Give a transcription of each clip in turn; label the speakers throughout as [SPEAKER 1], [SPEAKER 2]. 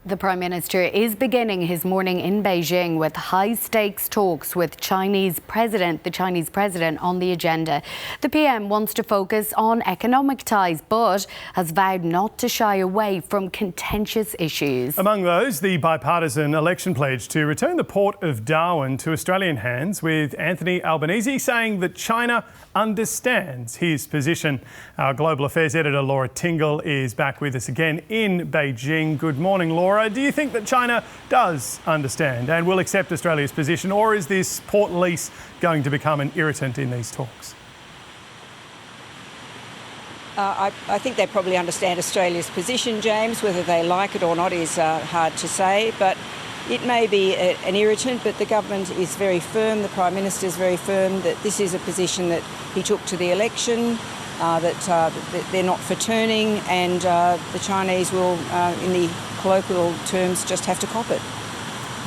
[SPEAKER 1] The Prime Minister is beginning his morning in Beijing with high-stakes talks with the Chinese President on the agenda. The PM wants to focus on economic ties but has vowed not to shy away from contentious issues.
[SPEAKER 2] Among those, the bipartisan election pledge to return the port of Darwin to Australian hands, with Anthony Albanese saying that China understands his position. Our Global Affairs editor Laura Tingle is back with us again in Beijing. Good morning, Laura. Do you think that China does understand and will accept Australia's position, or is this port lease going to become an irritant in these talks?
[SPEAKER 3] I think they probably understand Australia's position, James. Whether they like it or not is hard to say, but it may be an irritant, but the government is very firm, the Prime Minister is very firm that this is a position that he took to the election, that they're not for turning, and the Chinese will, in the colloquial terms, just have to cop it.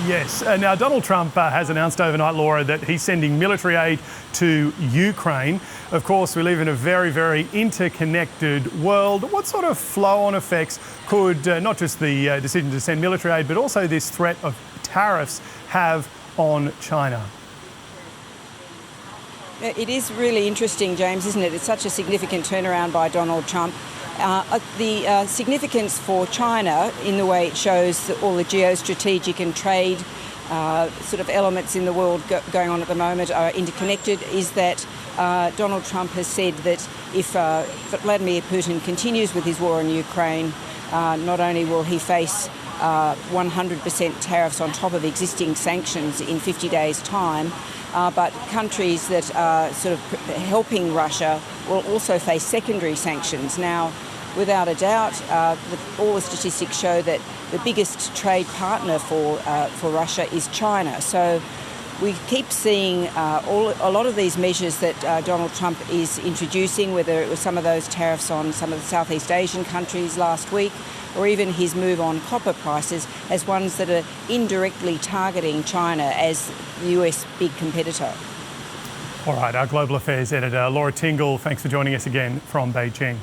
[SPEAKER 2] Yes. Now, Donald Trump has announced overnight, Laura, that he's sending military aid to Ukraine. Of course, we live in a very, very interconnected world. What sort of flow-on effects could not just the decision to send military aid, but also this threat of tariffs have on China?
[SPEAKER 3] It is really interesting, James, isn't it? It's such a significant turnaround by Donald Trump. The significance for China, in the way it shows that all the geostrategic and trade sort of elements in the world going on at the moment are interconnected, is that Donald Trump has said that if Vladimir Putin continues with his war in Ukraine, not only will he face 100% tariffs on top of existing sanctions in 50 days' time, but countries that are sort of helping Russia will also face secondary sanctions. Now, without a doubt, all the statistics show that the biggest trade partner for Russia is China. So we keep seeing a lot of these measures that Donald Trump is introducing, whether it was some of those tariffs on some of the Southeast Asian countries last week, or even his move on copper prices, as ones that are indirectly targeting China as the US big competitor.
[SPEAKER 2] All right, our Global Affairs editor, Laura Tingle, thanks for joining us again from Beijing.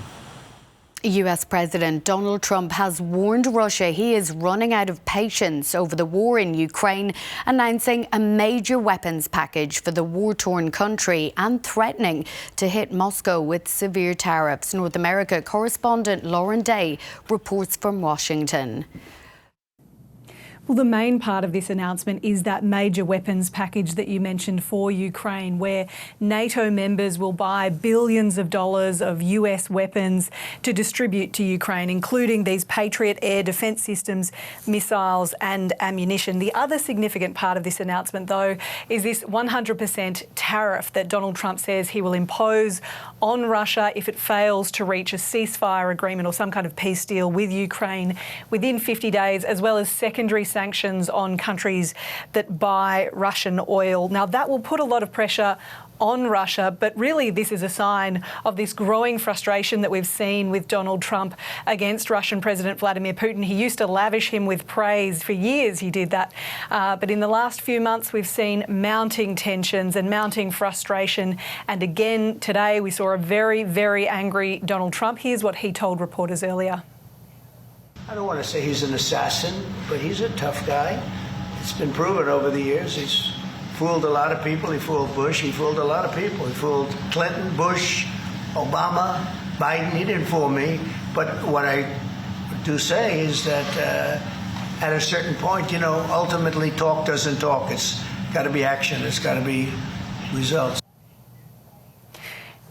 [SPEAKER 1] US President Donald Trump has warned Russia he is running out of patience over the war in Ukraine, announcing a major weapons package for the war-torn country and threatening to hit Moscow with severe tariffs. North America correspondent Lauren Day reports from Washington.
[SPEAKER 4] Well, the main part of this announcement is that major weapons package that you mentioned for Ukraine, where NATO members will buy billions of dollars of US weapons to distribute to Ukraine, including these Patriot air defence systems, missiles and ammunition. The other significant part of this announcement, though, is this 100% tariff that Donald Trump says he will impose on Russia if it fails to reach a ceasefire agreement or some kind of peace deal with Ukraine within 50 days, as well as secondary sanctions on countries that buy Russian oil. Now, that will put a lot of pressure on Russia, but really this is a sign of this growing frustration that we've seen with Donald Trump against Russian President Vladimir Putin. He used to lavish him with praise. For years he did that. But in the last few months we've seen mounting tensions and mounting frustration. And again today we saw a very, very angry Donald Trump. Here's what he told reporters earlier.
[SPEAKER 5] I don't want to say he's an assassin, but he's a tough guy. It's been proven over the years. He's fooled a lot of people. He fooled Bush. He fooled a lot of people. He fooled Clinton, Bush, Obama, Biden. He didn't fool me. But what I do say is that at a certain point, ultimately talk doesn't talk. It's got to be action. It's got to be results.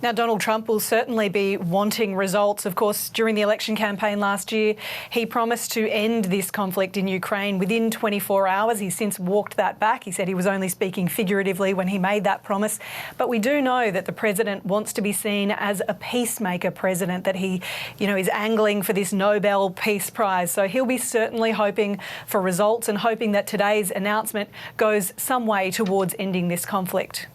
[SPEAKER 4] Now, Donald Trump will certainly be wanting results. Of course, during the election campaign last year, he promised to end this conflict in Ukraine within 24 hours. He's since walked that back. He said he was only speaking figuratively when he made that promise. But we do know that the president wants to be seen as a peacemaker president, that he, is angling for this Nobel Peace Prize. So he'll be certainly hoping for results and hoping that today's announcement goes some way towards ending this conflict.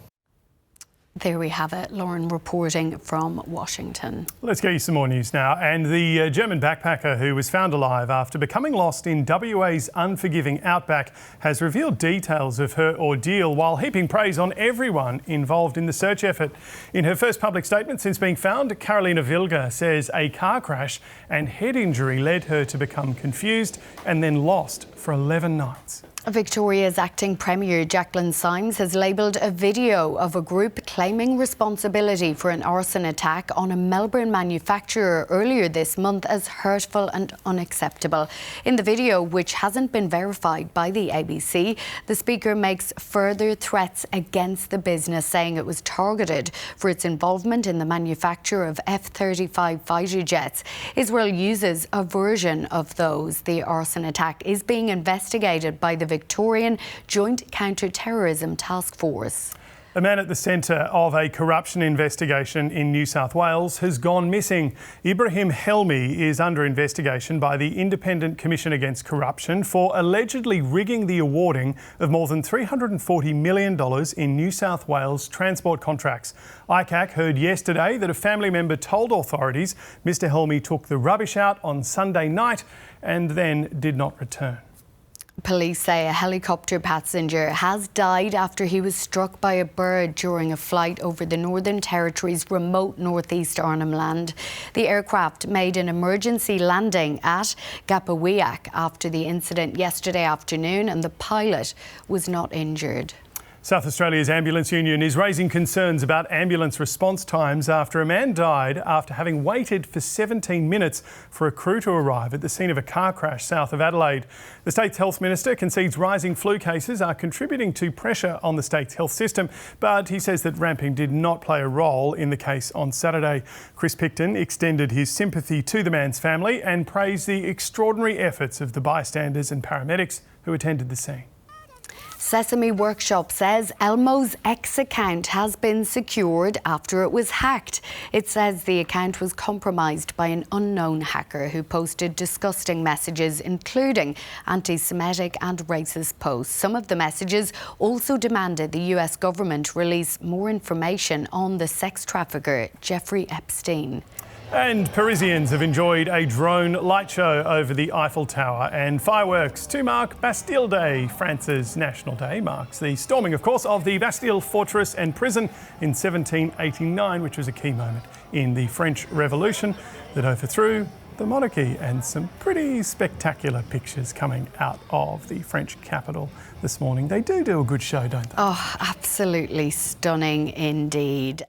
[SPEAKER 1] There we have it. Lauren reporting from Washington.
[SPEAKER 2] Let's get you some more news now. And the German backpacker who was found alive after becoming lost in WA's unforgiving outback has revealed details of her ordeal while heaping praise on everyone involved in the search effort. In her first public statement since being found, Carolina Wilma says a car crash and head injury led her to become confused and then lost for 11 nights.
[SPEAKER 1] Victoria's acting Premier Jacqueline Symes has labelled a video of a group claiming responsibility for an arson attack on a Melbourne manufacturer earlier this month as hurtful and unacceptable. In the video, which hasn't been verified by the ABC, the speaker makes further threats against the business, saying it was targeted for its involvement in the manufacture of F-35 fighter jets. Israel uses a version of those. The arson attack is being investigated by the Victorian Joint Counter-Terrorism Task Force.
[SPEAKER 2] A man at the centre of a corruption investigation in New South Wales has gone missing. Ibrahim Helmi is under investigation by the Independent Commission Against Corruption for allegedly rigging the awarding of more than $340 million in New South Wales transport contracts. ICAC heard yesterday that a family member told authorities Mr Helmi took the rubbish out on Sunday night and then did not return.
[SPEAKER 1] Police say a helicopter passenger has died after he was struck by a bird during a flight over the Northern Territory's remote northeast Arnhem Land. The aircraft made an emergency landing at Gapawiak after the incident yesterday afternoon, and the pilot was not injured.
[SPEAKER 2] South Australia's ambulance union is raising concerns about ambulance response times after a man died after having waited for 17 minutes for a crew to arrive at the scene of a car crash south of Adelaide. The state's health minister concedes rising flu cases are contributing to pressure on the state's health system, but he says that ramping did not play a role in the case on Saturday. Chris Picton extended his sympathy to the man's family and praised the extraordinary efforts of the bystanders and paramedics who attended the scene.
[SPEAKER 1] Sesame Workshop says Elmo's X account has been secured after it was hacked. It says the account was compromised by an unknown hacker who posted disgusting messages, including anti-Semitic and racist posts. Some of the messages also demanded the US government release more information on the sex trafficker Jeffrey Epstein.
[SPEAKER 2] And Parisians have enjoyed a drone light show over the Eiffel Tower and fireworks to mark Bastille Day. France's National Day marks the storming, of course, of the Bastille fortress and prison in 1789, which was a key moment in the French Revolution that overthrew the monarchy, and some pretty spectacular pictures coming out of the French capital this morning. They do a good show, don't they?
[SPEAKER 1] Oh, absolutely stunning indeed.